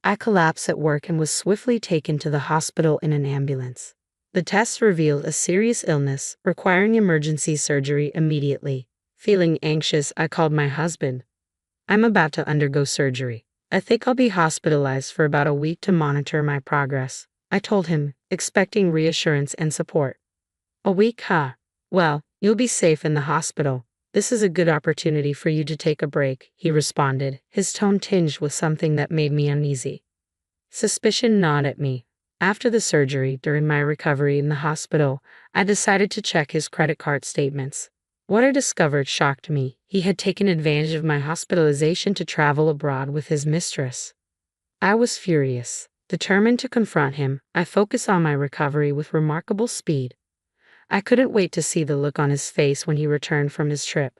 I collapsed at work and was swiftly taken to the hospital in an ambulance. The tests revealed a serious illness, requiring emergency surgery immediately. Feeling anxious, I called my husband. I'm about to undergo surgery. I think I'll be hospitalized for about a week to monitor my progress, I told him, expecting reassurance and support. A week, huh? Well, you'll be safe in the hospital. This is a good opportunity for you to take a break, he responded, his tone tinged with something that made me uneasy. Suspicion gnawed at me. After the surgery, during my recovery in the hospital, I decided to check his credit card statements. What I discovered shocked me. He had taken advantage of my hospitalization to travel abroad with his mistress. I was furious. Determined to confront him, I focused on my recovery with remarkable speed. I couldn't wait to see the look on his face when he returned from his trip.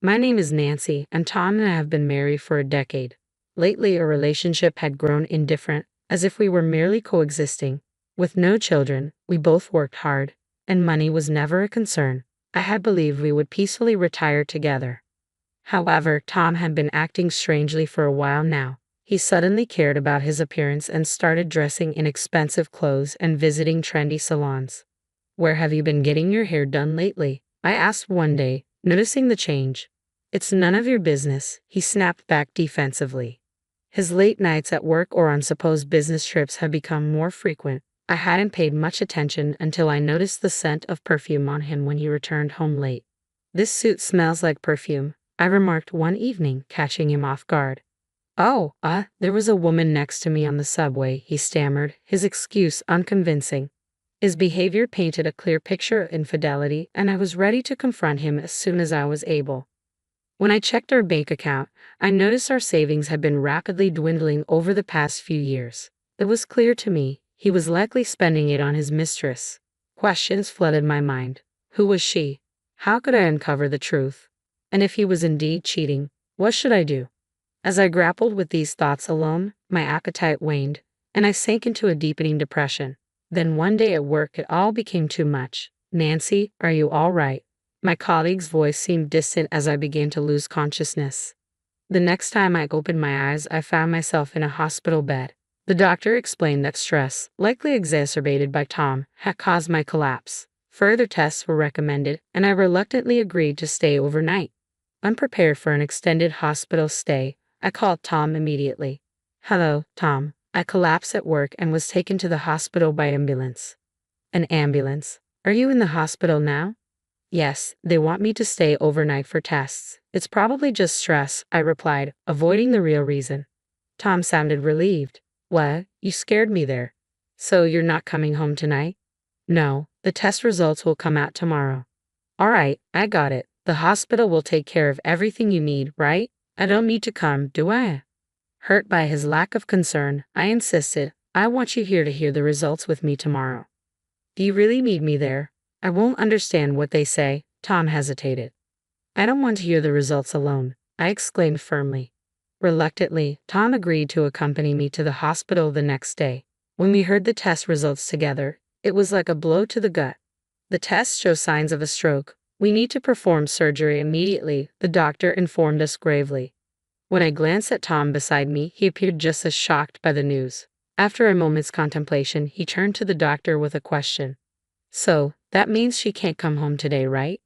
My name is Nancy, and Tom and I have been married for a decade. Lately, our relationship had grown indifferent, as if we were merely coexisting. With no children, we both worked hard, and money was never a concern. I had believed we would peacefully retire together. However, Tom had been acting strangely for a while now. He suddenly cared about his appearance and started dressing in expensive clothes and visiting trendy salons. Where have you been getting your hair done lately? I asked one day, noticing the change. It's none of your business, he snapped back defensively. His late nights at work or on supposed business trips had become more frequent. I hadn't paid much attention until I noticed the scent of perfume on him when he returned home late. This suit smells like perfume, I remarked one evening, catching him off guard. Oh, there was a woman next to me on the subway, he stammered, his excuse unconvincing. His behavior painted a clear picture of infidelity, and I was ready to confront him as soon as I was able. When I checked our bank account, I noticed our savings had been rapidly dwindling over the past few years. It was clear to me he was likely spending it on his mistress. Questions flooded my mind. Who was she? How could I uncover the truth? And if he was indeed cheating, what should I do? As I grappled with these thoughts alone, my appetite waned, and I sank into a deepening depression. Then one day at work it all became too much. Nancy, are you all right? My colleague's voice seemed distant as I began to lose consciousness. The next time I opened my eyes, I found myself in a hospital bed. The doctor explained that stress, likely exacerbated by Tom, had caused my collapse. Further tests were recommended, and I reluctantly agreed to stay overnight. Unprepared for an extended hospital stay, I called Tom immediately. Hello, Tom. I collapsed at work and was taken to the hospital by ambulance. An ambulance? Are you in the hospital now? Yes, they want me to stay overnight for tests. It's probably just stress, I replied, avoiding the real reason. Tom sounded relieved. What? You scared me there. So you're not coming home tonight? No, the test results will come out tomorrow. All right, I got it. The hospital will take care of everything you need, right? I don't need to come, do I? Hurt by his lack of concern, I insisted. I want you here to hear the results with me tomorrow. Do you really need me there? I won't understand what they say, Tom hesitated. I don't want to hear the results alone, I exclaimed firmly. Reluctantly, Tom agreed to accompany me to the hospital the next day. When we heard the test results together, it was like a blow to the gut. The tests show signs of a stroke. We need to perform surgery immediately, the doctor informed us gravely. When I glanced at Tom beside me, he appeared just as shocked by the news. After a moment's contemplation, he turned to the doctor with a question. So, that means she can't come home today, right?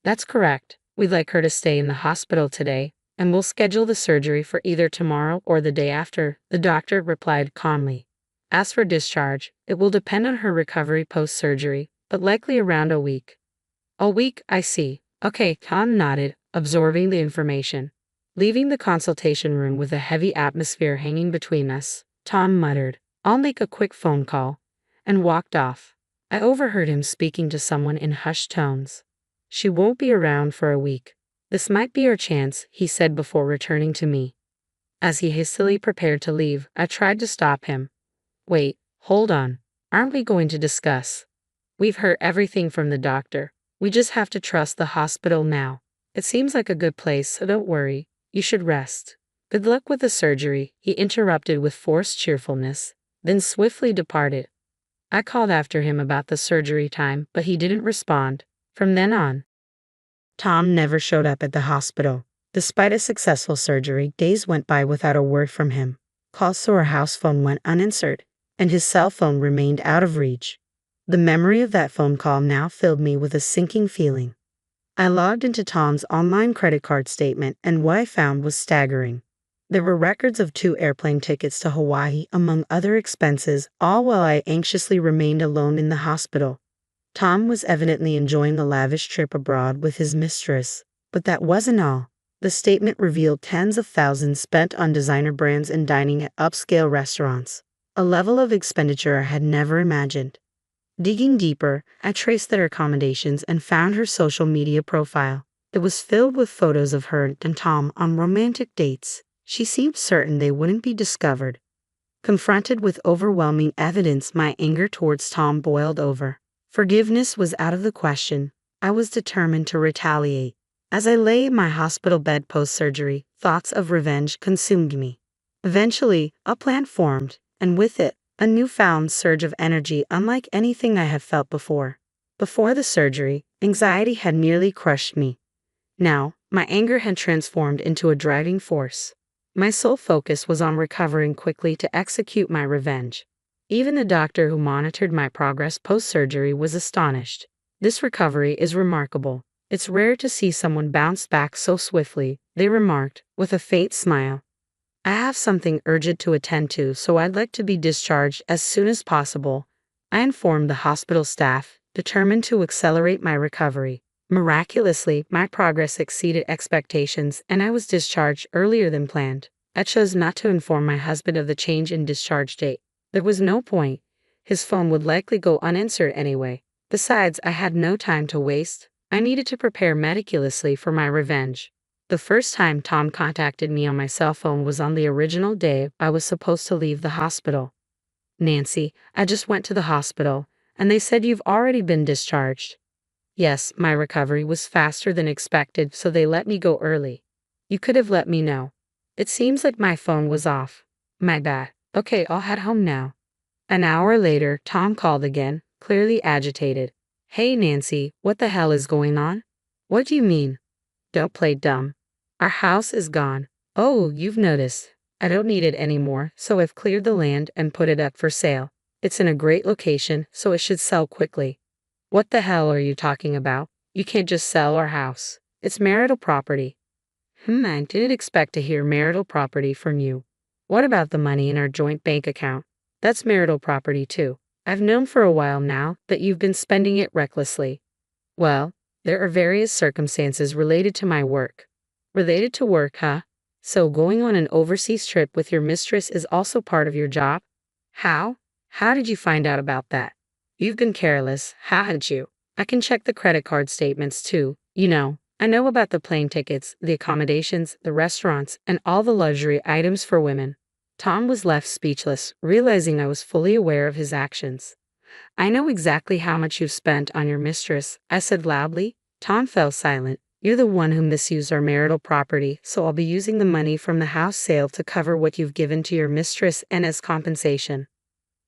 That's correct. We'd like her to stay in the hospital today, and we'll schedule the surgery for either tomorrow or the day after, the doctor replied calmly. As for discharge, it will depend on her recovery post-surgery, but likely around a week. A week, I see. Okay, Tom nodded, absorbing the information. Leaving the consultation room with a heavy atmosphere hanging between us, Tom muttered, I'll make a quick phone call, and walked off. I overheard him speaking to someone in hushed tones. She won't be around for a week. This might be our chance, he said before returning to me. As he hastily prepared to leave, I tried to stop him. Wait, hold on. Aren't we going to discuss? We've heard everything from the doctor. We just have to trust the hospital now. It seems like a good place, so don't worry. You should rest. Good luck with the surgery, he interrupted with forced cheerfulness, then swiftly departed. I called after him about the surgery time, but he didn't respond. From then on, Tom never showed up at the hospital. Despite a successful surgery, days went by without a word from him. Calls to our house phone went unanswered, and his cell phone remained out of reach. The memory of that phone call now filled me with a sinking feeling. I logged into Tom's online credit card statement, and what I found was staggering. There were records of 2 airplane tickets to Hawaii, among other expenses, all while I anxiously remained alone in the hospital. Tom was evidently enjoying a lavish trip abroad with his mistress. But that wasn't all. The statement revealed tens of thousands spent on designer brands and dining at upscale restaurants, a level of expenditure I had never imagined. Digging deeper, I traced their accommodations and found her social media profile. It was filled with photos of her and Tom on romantic dates. She seemed certain they wouldn't be discovered. Confronted with overwhelming evidence, my anger towards Tom boiled over. Forgiveness was out of the question. I was determined to retaliate. As I lay in my hospital bed post-surgery, thoughts of revenge consumed me. Eventually, a plan formed, and with it, a newfound surge of energy unlike anything I had felt before. Before the surgery, anxiety had nearly crushed me. Now, my anger had transformed into a driving force. My sole focus was on recovering quickly to execute my revenge. Even the doctor who monitored my progress post-surgery was astonished. This recovery is remarkable. It's rare to see someone bounce back so swiftly, they remarked, with a faint smile. I have something urgent to attend to, so I'd like to be discharged as soon as possible. I informed the hospital staff, determined to accelerate my recovery. Miraculously, my progress exceeded expectations, and I was discharged earlier than planned. I chose not to inform my husband of the change in discharge date. There was no point. His phone would likely go unanswered anyway. Besides, I had no time to waste. I needed to prepare meticulously for my revenge. The first time Tom contacted me on my cell phone was on the original day I was supposed to leave the hospital. "Nancy, I just went to the hospital, and they said you've already been discharged." Yes, my recovery was faster than expected, so they let me go early. You could have let me know. It seems like my phone was off. My bad. Okay, I'll head home now. An hour later, Tom called again, clearly agitated. "Hey Nancy, what the hell is going on?" "What do you mean?" "Don't play dumb. Our house is gone." "Oh, you've noticed. I don't need it anymore, so I've cleared the land and put it up for sale. It's in a great location, so it should sell quickly." "What the hell are you talking about? You can't just sell our house. It's marital property." I didn't expect to hear marital property from you. What about the money in our joint bank account? That's marital property too. I've known for a while now that you've been spending it recklessly." "Well, there are various circumstances related to my work." "Related to work, huh? So going on an overseas trip with your mistress is also part of your job?" "How? How did you find out about that?" "You've been careless, haven't you? I can check the credit card statements too. I know about the plane tickets, the accommodations, the restaurants, and all the luxury items for women." Tom was left speechless, realizing I was fully aware of his actions. "I know exactly how much you've spent on your mistress," I said loudly. Tom fell silent. "You're the one who misused our marital property, so I'll be using the money from the house sale to cover what you've given to your mistress and as compensation."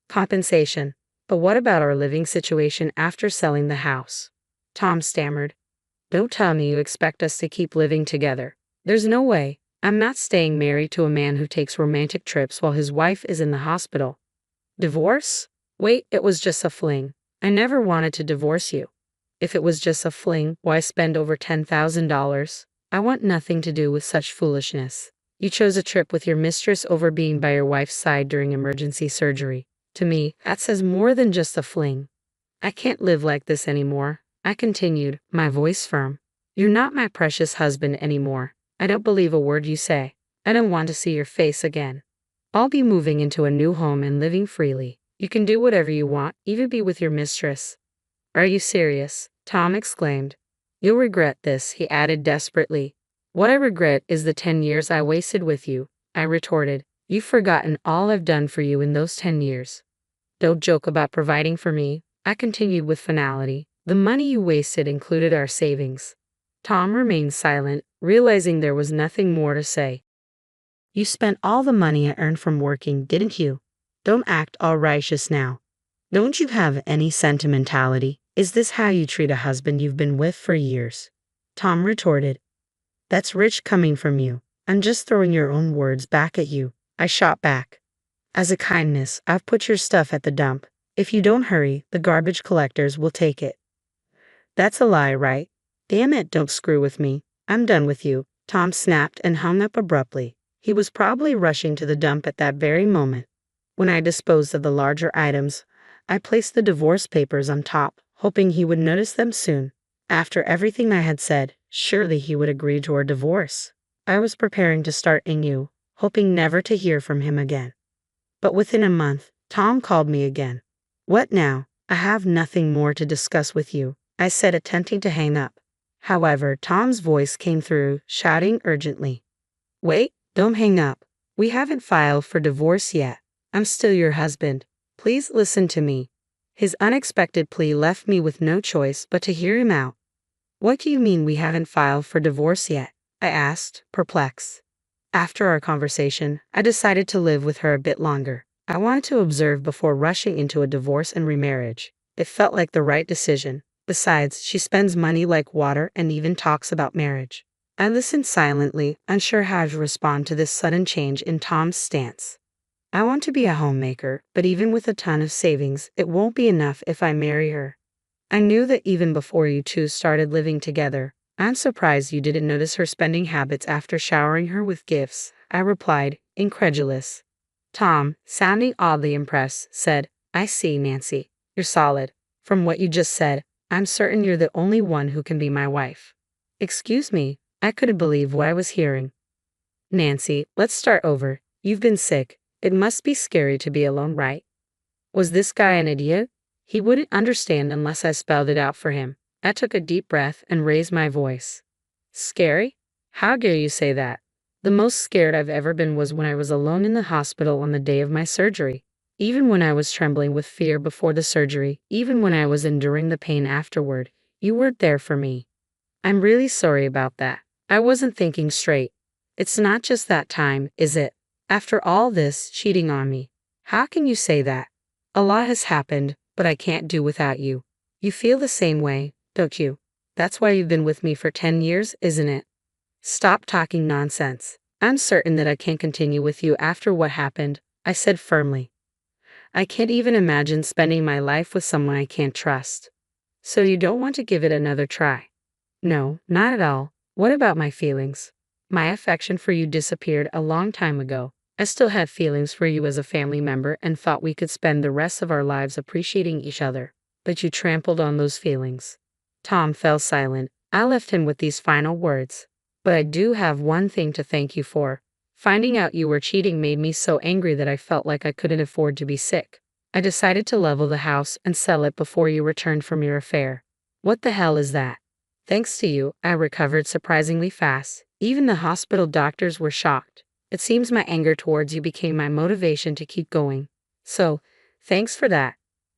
"Compensation? But what about our living situation after selling the house?" Tom stammered. "Don't tell me you expect us to keep living together. There's no way. I'm not staying married to a man who takes romantic trips while his wife is in the hospital." "Divorce? Wait, it was just a fling. I never wanted to divorce you." "If it was just a fling, why spend over $10,000? I want nothing to do with such foolishness. You chose a trip with your mistress over being by your wife's side during emergency surgery. To me, that says more than just a fling." "I can't live like this anymore," I continued, my voice firm. "You're not my precious husband anymore. I don't believe a word you say. I don't want to see your face again. I'll be moving into a new home and living freely. You can do whatever you want, even be with your mistress." "Are you serious?" Tom exclaimed. "You'll regret this," he added desperately. "What I regret is the 10 years I wasted with you," I retorted. "You've forgotten all I've done for you in those 10 years. Don't joke about providing for me," I continued with finality. "The money you wasted included our savings." Tom remained silent, realizing there was nothing more to say. "You spent all the money I earned from working, didn't you? Don't act all righteous now. Don't you have any sentimentality? Is this how you treat a husband you've been with for years?" Tom retorted. "That's rich coming from you. I'm just throwing your own words back at you." I shot back. As a kindness, I've put your stuff at the dump. If you don't hurry, the garbage collectors will take it. That's a lie, right? Damn it, don't screw with me. I'm done with you. Tom snapped and hung up abruptly. He was probably rushing to the dump at that very moment. When I disposed of the larger items, I placed the divorce papers on top, hoping he would notice them soon. After everything I had said, surely he would agree to our divorce. I was preparing to start anew, hoping never to hear from him again. But within a month, Tom called me again. What now? I have nothing more to discuss with you, I said, attempting to hang up. However, Tom's voice came through, shouting urgently. Wait, don't hang up. We haven't filed for divorce yet. I'm still your husband. Please listen to me. His unexpected plea left me with no choice but to hear him out. What do you mean we haven't filed for divorce yet? I asked, perplexed. After our conversation, I decided to live with her a bit longer. I wanted to observe before rushing into a divorce and remarriage. It felt like the right decision. Besides, she spends money like water and even talks about marriage. I listened silently, unsure how to respond to this sudden change in Tom's stance. I want to be a homemaker, but even with a ton of savings, it won't be enough if I marry her. I knew that even before you two started living together. I'm surprised you didn't notice her spending habits after showering her with gifts, I replied, incredulous. Tom, sounding oddly impressed, said, I see, Nancy. You're solid. From what you just said, I'm certain you're the only one who can be my wife. Excuse me, I couldn't believe what I was hearing. Nancy, let's start over. You've been sick. It must be scary to be alone, right? Was this guy an idiot? He wouldn't understand unless I spelled it out for him. I took a deep breath and raised my voice. Scary? How dare you say that? The most scared I've ever been was when I was alone in the hospital on the day of my surgery. Even when I was trembling with fear before the surgery, even when I was enduring the pain afterward, you weren't there for me. I'm really sorry about that. I wasn't thinking straight. It's not just that time, is it? After all this, cheating on me. How can you say that? A lot has happened, but I can't do without you. You feel the same way, don't you? That's why you've been with me for 10 years, isn't it? Stop talking nonsense. I'm certain that I can't continue with you after what happened, I said firmly. I can't even imagine spending my life with someone I can't trust. So you don't want to give it another try? No, not at all. What about my feelings? My affection for you disappeared a long time ago. I still had feelings for you as a family member and thought we could spend the rest of our lives appreciating each other. But you trampled on those feelings. Tom fell silent. I left him with these final words. But I do have one thing to thank you for. Finding out you were cheating made me so angry that I felt like I couldn't afford to be sick. I decided to level the house and sell it before you returned from your affair. What the hell is that? Thanks to you, I recovered surprisingly fast. Even the hospital doctors were shocked. It seems my anger towards you became my motivation to keep going. So, thanks for that.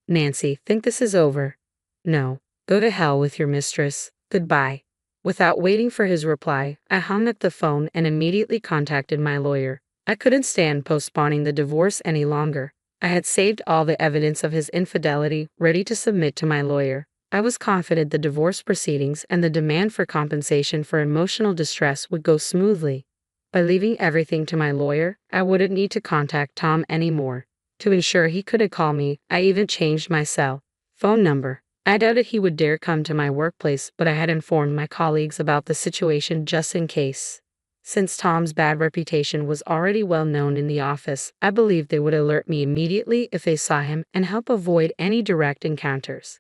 Nancy, think this is over? No. Go to hell with your mistress. Goodbye. Without waiting for his reply, I hung up the phone and immediately contacted my lawyer. I couldn't stand postponing the divorce any longer. I had saved all the evidence of his infidelity, ready to submit to my lawyer. I was confident the divorce proceedings and the demand for compensation for emotional distress would go smoothly. By leaving everything to my lawyer, I wouldn't need to contact Tom anymore. To ensure he couldn't call me, I even changed my phone number. I doubted he would dare come to my workplace, but I had informed my colleagues about the situation just in case. Since Tom's bad reputation was already well known in the office, I believed they would alert me immediately if they saw him and help avoid any direct encounters.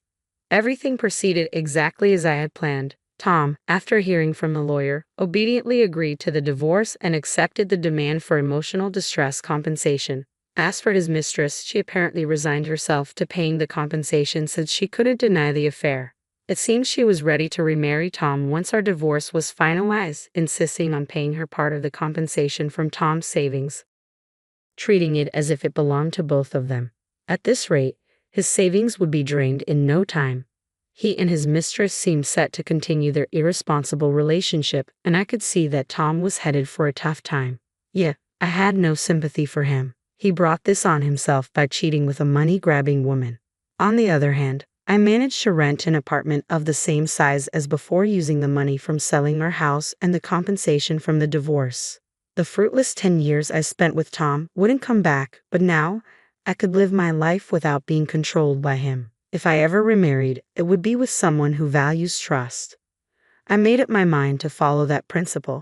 Everything proceeded exactly as I had planned. Tom, after hearing from the lawyer, obediently agreed to the divorce and accepted the demand for emotional distress compensation. As for his mistress, she apparently resigned herself to paying the compensation since she couldn't deny the affair. It seems she was ready to remarry Tom once our divorce was finalized, insisting on paying her part of the compensation from Tom's savings, treating it as if it belonged to both of them. At this rate, his savings would be drained in no time. He and his mistress seemed set to continue their irresponsible relationship, and I could see that Tom was headed for a tough time. Yet, I had no sympathy for him. He brought this on himself by cheating with a money-grabbing woman. On the other hand, I managed to rent an apartment of the same size as before using the money from selling our house and the compensation from the divorce. The fruitless 10 years I spent with Tom wouldn't come back, but now I could live my life without being controlled by him. If I ever remarried, it would be with someone who values trust. I made up my mind to follow that principle.